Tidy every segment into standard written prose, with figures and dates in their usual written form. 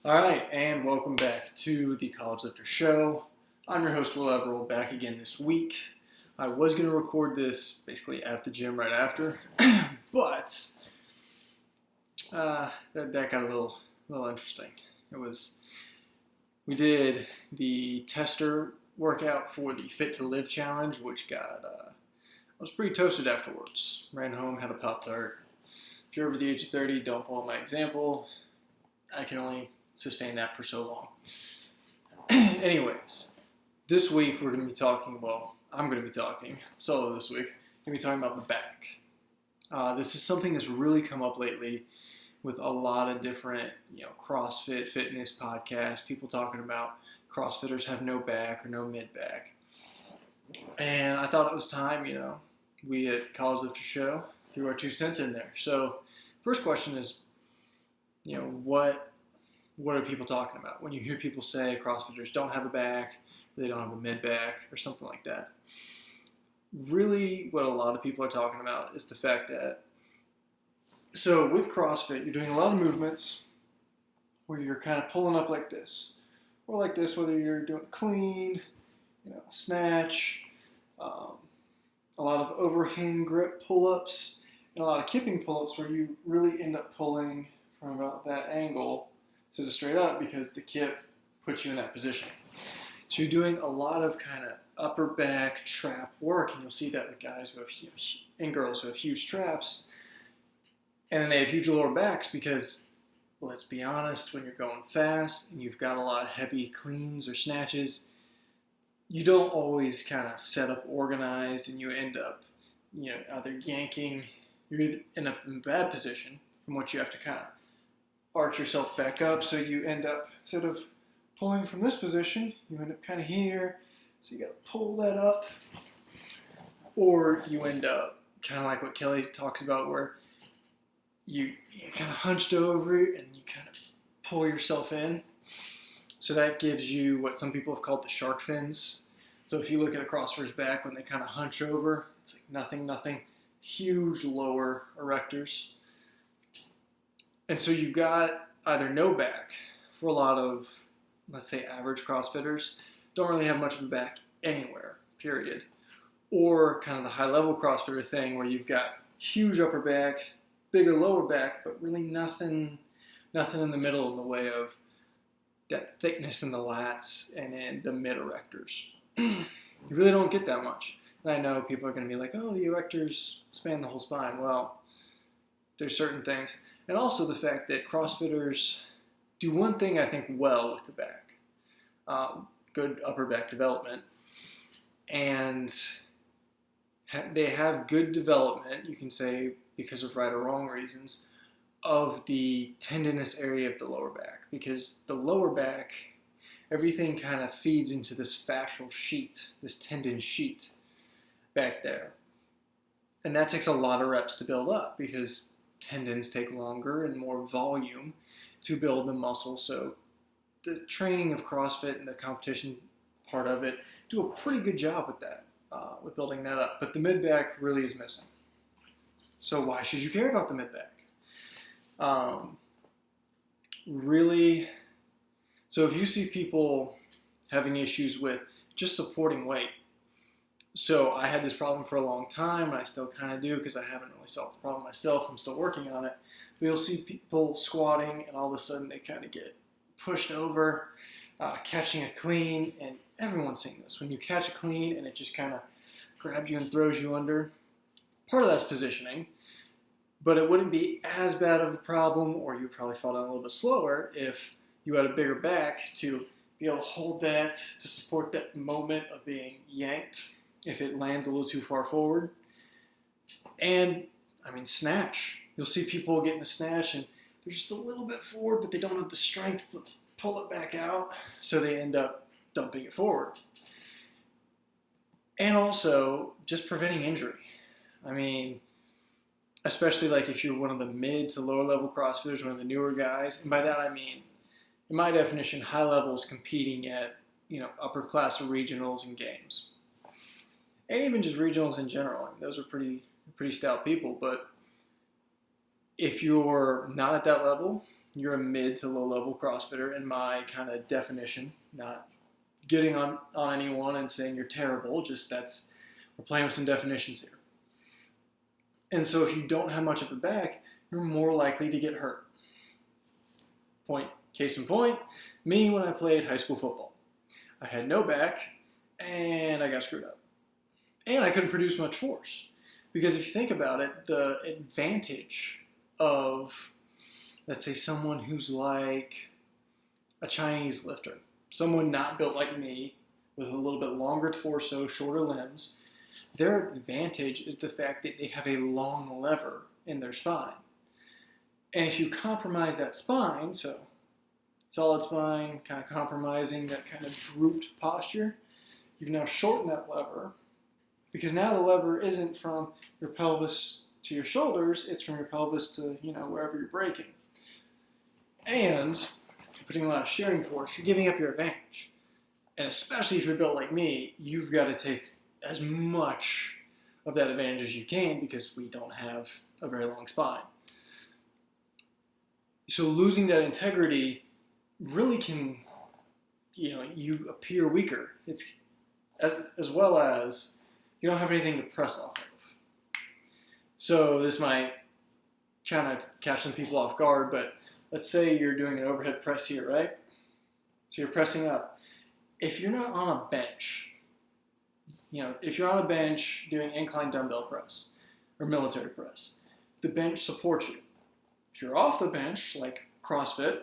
All right, and welcome back to the College Lifter Show. I'm your host, Will Everell, back again this week. I was going to record this basically at the gym right after, but that got a little interesting. We did the tester workout for the Fit to Live challenge, which I was pretty toasted afterwards. Ran home, had a Pop-Tart. If you're over the age of 30, don't follow my example. I can only sustain that for so long. Anyways, this week we're going to be talking, I'm going to be talking solo this week. I'm going to be talking about the back. This is something that's really come up lately with a lot of different, CrossFit, fitness podcasts, people talking about CrossFitters have no back or no mid back. And I thought it was time, we at College Lifter Show threw our 2 cents in there. So, first question is, what are people talking about? When you hear people say CrossFitters don't have a back, they don't have a mid back, or something like that. Really, what a lot of people are talking about is the fact that, so with CrossFit, you're doing a lot of movements where you're kind of pulling up like this, or like this, whether you're doing clean, snatch, a lot of overhand grip pull-ups, and a lot of kipping pull-ups where you really end up pulling from about that angle to the straight up because the kip puts you in that position. So you're doing a lot of kind of upper back trap work, and you'll see that with guys who have and girls who have huge traps, and then they have huge lower backs because, let's be honest, when you're going fast and you've got a lot of heavy cleans or snatches, you don't always kind of set up organized, and you end up, either yanking, you're either in a bad position from what you have to kind of arch yourself back up, so you end up, instead of pulling from this position, you end up kind of here, so you got to pull that up, or you end up kind of like what Kelly talks about, where you kind of hunched over and you kind of pull yourself in. So that gives you what some people have called the shark fins. So if you look at a CrossFitter's back when they kind of hunch over, it's like nothing, huge lower erectors. And so you've got either no back for a lot of, let's say, average CrossFitters, don't really have much of a back anywhere, period. Or kind of the high-level CrossFitter thing where you've got huge upper back, bigger lower back, but really nothing in the middle in the way of that thickness in the lats and in the mid-erectors. You really don't get that much. And I know people are going to be like, oh, the erectors span the whole spine. Well, there's certain things. And also the fact that CrossFitters do one thing I think well with the back. Good upper back development. And they have good development, you can say because of right or wrong reasons, of the tendinous area of the lower back. Because the lower back, everything kind of feeds into this fascial sheet, this tendon sheet back there. And that takes a lot of reps to build up because tendons take longer and more volume to build the muscle. So the training of CrossFit and the competition part of it do a pretty good job with that, with building that up. But the mid-back really is missing. So why should you care about the mid-back? Really, so if you see people having issues with just supporting weight, so I had this problem for a long time, and I still kind of do because I haven't really solved the problem myself. I'm still working on it. But you'll see people squatting, and all of a sudden they kind of get pushed over, catching a clean, and everyone's seen this. When you catch a clean and it just kind of grabs you and throws you under, part of that's positioning, but it wouldn't be as bad of a problem, or you'd probably fall down a little bit slower if you had a bigger back to be able to hold that, to support that moment of being yanked if it lands a little too far forward. And, snatch. You'll see people getting the snatch and they're just a little bit forward, but they don't have the strength to pull it back out, so they end up dumping it forward. And also, just preventing injury. Especially like if you're one of the mid to lower level CrossFitters, one of the newer guys, and by that I mean, in my definition, high levels competing at, upper class or regionals and games. And even just regionals in general. Those are pretty stout people, but if you're not at that level, you're a mid to low level CrossFitter in my kind of definition, not getting on anyone and saying you're terrible, just we're playing with some definitions here. And so if you don't have much of a back, you're more likely to get hurt. Case in point, me when I played high school football. I had no back and I got screwed up. And I couldn't produce much force. Because if you think about it, the advantage of, let's say, someone who's like a Chinese lifter, someone not built like me, with a little bit longer torso, shorter limbs, their advantage is the fact that they have a long lever in their spine. And if you compromise that spine, so solid spine, kind of compromising that kind of drooped posture, you've now shortened that lever, because now the lever isn't from your pelvis to your shoulders, it's from your pelvis to, wherever you're breaking. And you're putting a lot of shearing force, you're giving up your advantage. And especially if you're built like me, you've got to take as much of that advantage as you can because we don't have a very long spine. So losing that integrity really can, you appear weaker. It's as well as you don't have anything to press off of. So this might kind of catch some people off guard, but let's say you're doing an overhead press here, right? So you're pressing up. If you're not on a bench, if you're on a bench doing incline dumbbell press or military press, the bench supports you. If you're off the bench, like CrossFit,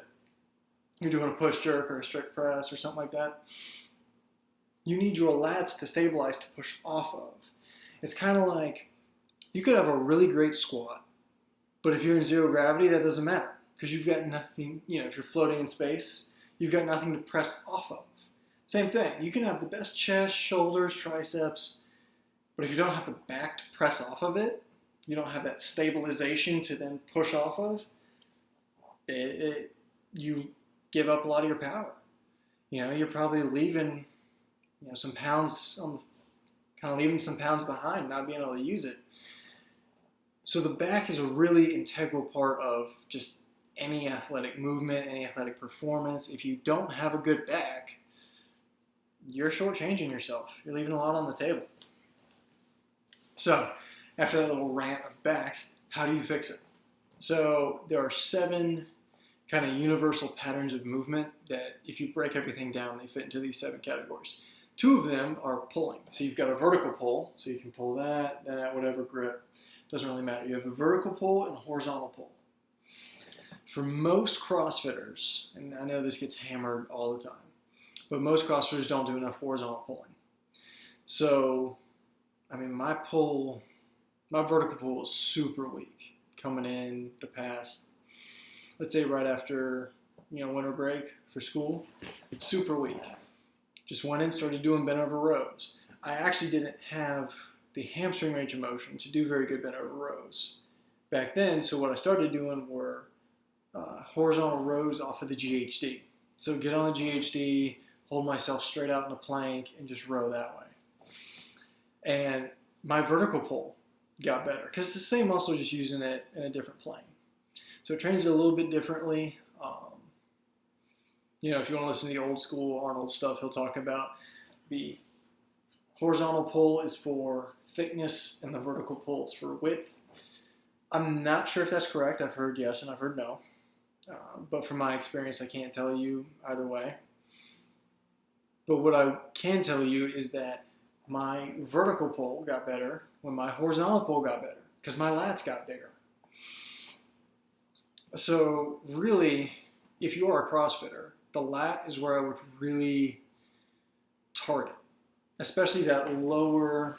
you're doing a push jerk or a strict press or something like that, you need your lats to stabilize to push off of. It's kind of like you could have a really great squat, but if you're in zero gravity, that doesn't matter because you've got nothing, if you're floating in space, you've got nothing to press off of. Same thing. You can have the best chest, shoulders, triceps, but if you don't have the back to press off of it, you don't have that stabilization to then push off of, you give up a lot of your power. You're probably leaving, some pounds leaving some pounds behind, not being able to use it. So the back is a really integral part of just any athletic movement, any athletic performance. If you don't have a good back, you're shortchanging yourself. You're leaving a lot on the table. So, after that little rant of backs, how do you fix it? So, there are 7 kind of universal patterns of movement that if you break everything down, they fit into these 7 categories. 2 of them are pulling. So, you've got a vertical pull, so you can pull that, whatever grip. Doesn't really matter. You have a vertical pull and a horizontal pull. For most CrossFitters, and I know this gets hammered all the time, but most CrossFitters don't do enough horizontal pulling. So, my vertical pull was super weak coming in the past, let's say right after, winter break for school. It's super weak. Just went in, started doing bent over rows. I actually didn't have the hamstring range of motion to do very good bent over rows back then. So what I started doing were horizontal rows off of the GHD. So get on the GHD, hold myself straight out in a plank, and just row that way. And my vertical pull got better because it's the same muscle, just using it in a different plane. So it trains it a little bit differently. If you want to listen to the old school Arnold stuff, he'll talk about the horizontal pull is for thickness and the vertical pull is for width. I'm not sure if that's correct. I've heard yes and I've heard no. But from my experience, I can't tell you either way. But what I can tell you is that my vertical pull got better when my horizontal pull got better because my lats got bigger. So really, if you are a CrossFitter, the lat is where I would really target, especially that lower,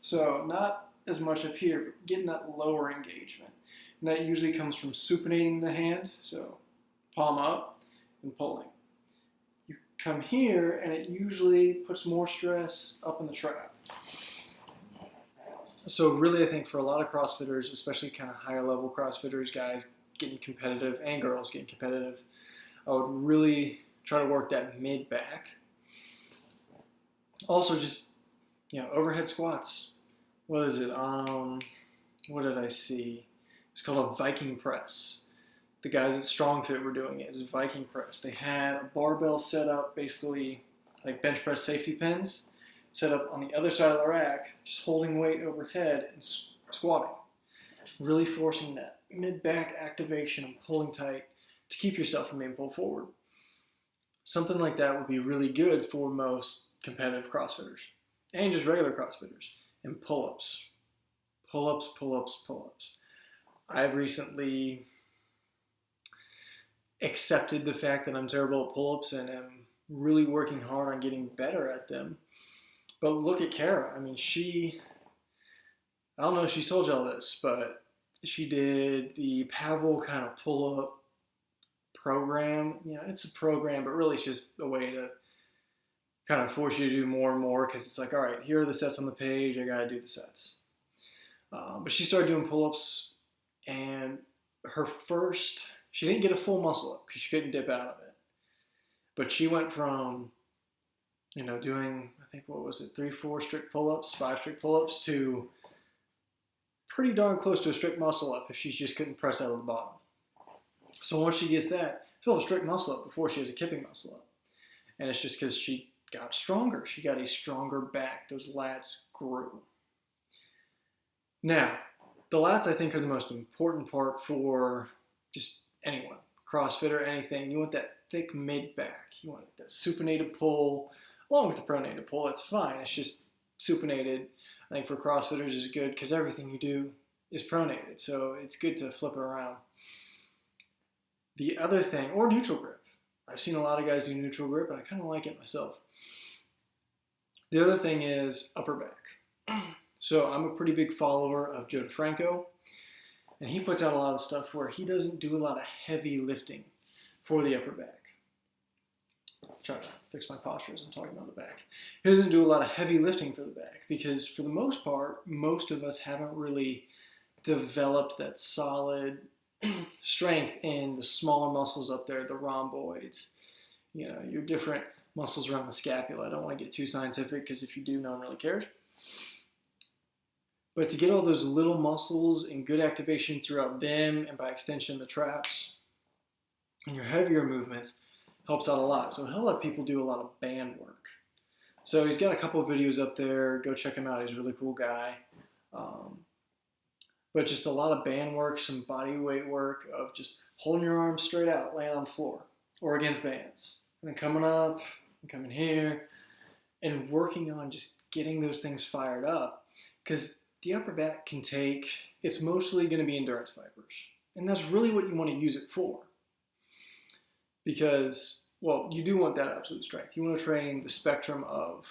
so not as much up here, but getting that lower engagement. And that usually comes from supinating the hand, so palm up and pulling. You come here and it usually puts more stress up in the trap. So really I think for a lot of CrossFitters, especially kind of higher level CrossFitters, guys getting competitive and girls getting competitive, I would really try to work that mid back. Also just, overhead squats. What is it? What did I see? It's called a Viking press. the guys at StrongFit were doing it, is Viking press. They had a barbell set up, basically like bench press safety pins, set up on the other side of the rack, just holding weight overhead and squatting. Really forcing that mid-back activation and pulling tight to keep yourself from being pulled forward. Something like that would be really good for most competitive CrossFitters and just regular CrossFitters. And pull-ups. Pull-ups, pull-ups, pull-ups. I've recently accepted the fact that I'm terrible at pull-ups and am really working hard on getting better at them. But look at Kara. I mean, I don't know if she's told y'all this, but she did the Pavel kind of pull-up program. You know, it's a program, but really it's just a way to kind of force you to do more and more, because it's like, all right, here are the sets on the page. I got to do the sets. But she started doing pull-ups, and she didn't get a full muscle up because she couldn't dip out of it. But she went from, doing, I think, 3-4 strict pull-ups, 5 strict pull-ups, to pretty darn close to a strict muscle up if she just couldn't press out of the bottom. So once she gets that, she'll have a strict muscle up before she has a kipping muscle up. And it's just because she got stronger. She got a stronger back. Those lats grew. Now, the lats, I think, are the most important part for just anyone, CrossFitter, anything. You want that thick mid-back. You want that supinated pull, along with the pronated pull. That's fine. It's just supinated. I think for CrossFitters is good because everything you do is pronated. So it's good to flip it around. The other thing, or neutral grip. I've seen a lot of guys do neutral grip, and I kind of like it myself. The other thing is upper back. So I'm a pretty big follower of Joe DeFranco, and he puts out a lot of stuff where he doesn't do a lot of heavy lifting for the upper back. I'm trying to fix my posture as I'm talking about the back. He doesn't do a lot of heavy lifting for the back because for the most part, most of us haven't really developed that solid strength in the smaller muscles up there, the rhomboids, your different muscles around the scapula. I don't want to get too scientific because if you do, no one really cares. But to get all those little muscles and good activation throughout them, and by extension the traps, and your heavier movements, helps out a lot. So he'll let people do a lot of band work. So he's got a couple of videos up there. Go check him out. He's a really cool guy. But just a lot of band work, some body weight work of just holding your arms straight out, laying on the floor, or against bands. And then coming up, and coming here, and working on just getting those things fired up. Because the upper back it's mostly going to be endurance fibers. And that's really what you want to use it for. Because, you do want that absolute strength. You want to train the spectrum of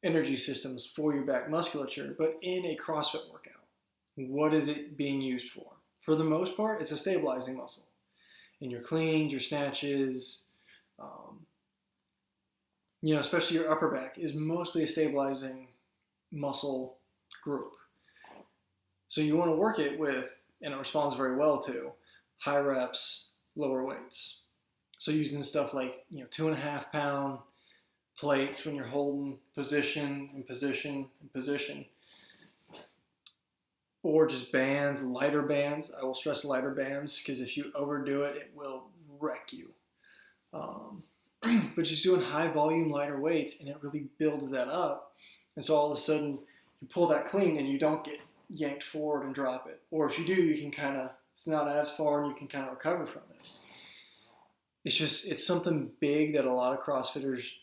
energy systems for your back musculature, but in a CrossFit workout. What is it being used for? For the most part, it's a stabilizing muscle. In your cleans, your snatches, especially your upper back is mostly a stabilizing muscle group. So you want to work it with, and it responds very well to, high reps, lower weights. So using stuff like 2.5 pound plates when you're holding position and position and position. Or just bands, lighter bands. I will stress lighter bands because if you overdo it, it will wreck you. But just doing high volume, lighter weights, and it really builds that up. And so all of a sudden, you pull that clean and you don't get yanked forward and drop it. Or if you do, you can it's not as far and you can kind of recover from it. It's something big that a lot of CrossFitters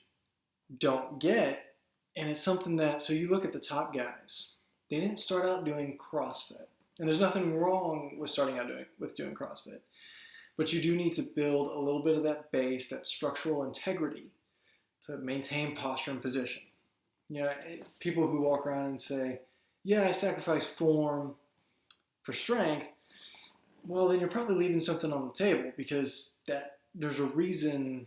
don't get. And it's something so you look at the top guys. They didn't start out doing CrossFit. And there's nothing wrong with starting out doing CrossFit. But you do need to build a little bit of that base, that structural integrity to maintain posture and position. People who walk around and say, yeah, I sacrifice form for strength, well, then you're probably leaving something on the table because there's a reason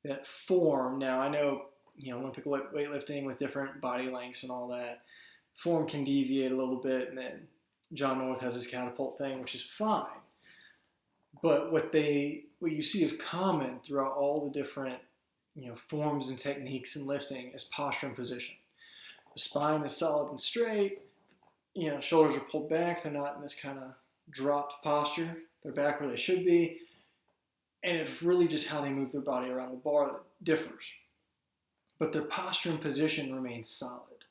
that form, now I know, Olympic weightlifting with different body lengths and all that, form can deviate a little bit, and then John North has his catapult thing, which is fine. But what you see is common throughout all the different forms and techniques in lifting is posture and position. The spine is solid and straight. Shoulders are pulled back. They're not in this kind of dropped posture. They're back where they should be. And it's really just how they move their body around the bar that differs. But their posture and position remains solid.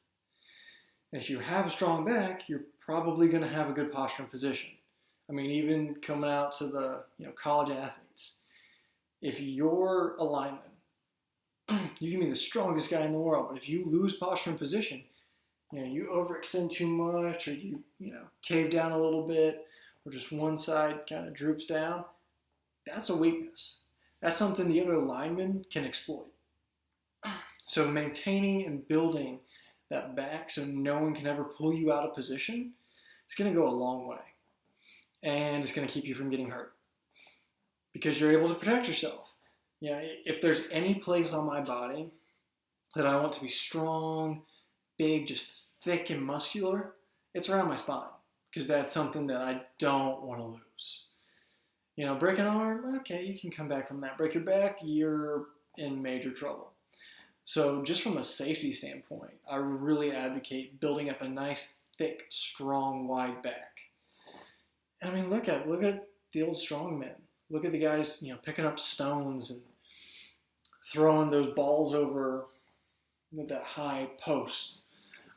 And if you have a strong back, you're probably going to have a good posture and position. I mean, even coming out to the college athletes, if your alignment, you can be the strongest guy in the world, but if you lose posture and position, you overextend too much, or you cave down a little bit, or just one side kind of droops down, that's a weakness. That's something the other lineman can exploit. So maintaining and building that back so no one can ever pull you out of position, it's going to go a long way. And it's going to keep you from getting hurt because you're able to protect yourself. If there's any place on my body that I want to be strong, big, just thick and muscular, it's around my spine because that's something that I don't want to lose. Break an arm, okay, you can come back from that. Break your back, you're in major trouble. So just from a safety standpoint, I really advocate building up a nice, thick, strong, wide back. And I mean, look at the old strongmen. Look at the guys, picking up stones and throwing those balls over that high post.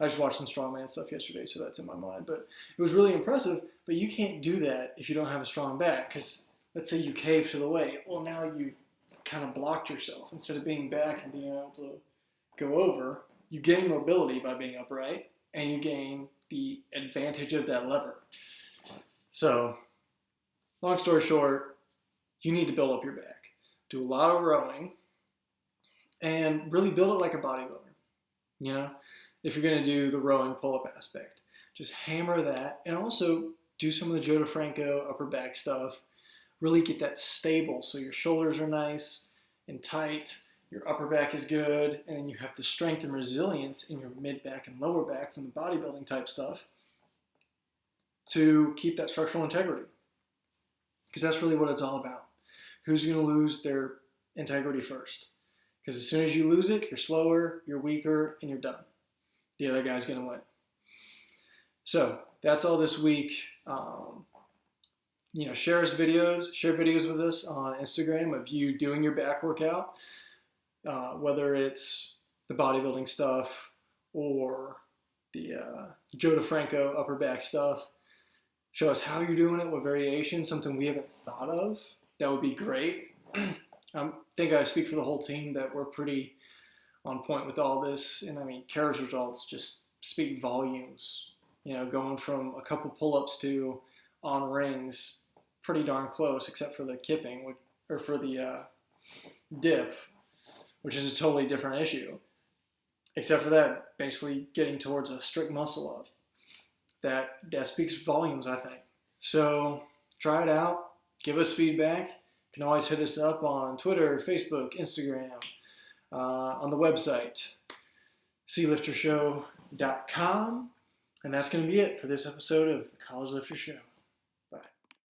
I just watched some strongman stuff yesterday, so that's in my mind. But it was really impressive. But you can't do that if you don't have a strong back. Because let's say you cave to the weight. Well, now you've kind of blocked yourself. Instead of being back and being able to go over, you gain mobility by being upright, and you gain the advantage of that lever. So, long story short, you need to build up your back. Do a lot of rowing, and really build it like a bodybuilder. If you're going to do the rowing pull-up aspect, just hammer that, and also do some of the Joe DeFranco upper back stuff. Really get that stable so your shoulders are nice and tight, your upper back is good, and then you have the strength and resilience in your mid back and lower back from the bodybuilding type stuff to keep that structural integrity. Because that's really what it's all about. Who's going to lose their integrity first? Because as soon as you lose it, you're slower, you're weaker, and you're done. The other guy's going to win. So that's all this week. Share videos with us on Instagram of you doing your back workout, whether it's the bodybuilding stuff or the Joe DeFranco upper back stuff. Show us how you're doing it, what variation, something we haven't thought of. That would be great. I think I speak for the whole team that we're pretty on point with all this. And I mean, Kara's results just speak volumes. Going from a couple pull-ups to on rings, pretty darn close, except for the kipping, or for the dip, which is a totally different issue. Except for that, basically getting towards a strict muscle up. That speaks volumes, I think. So try it out. Give us feedback. You can always hit us up on Twitter, Facebook, Instagram, on the website, cliftershow.com. And that's going to be it for this episode of the College Lifter Show.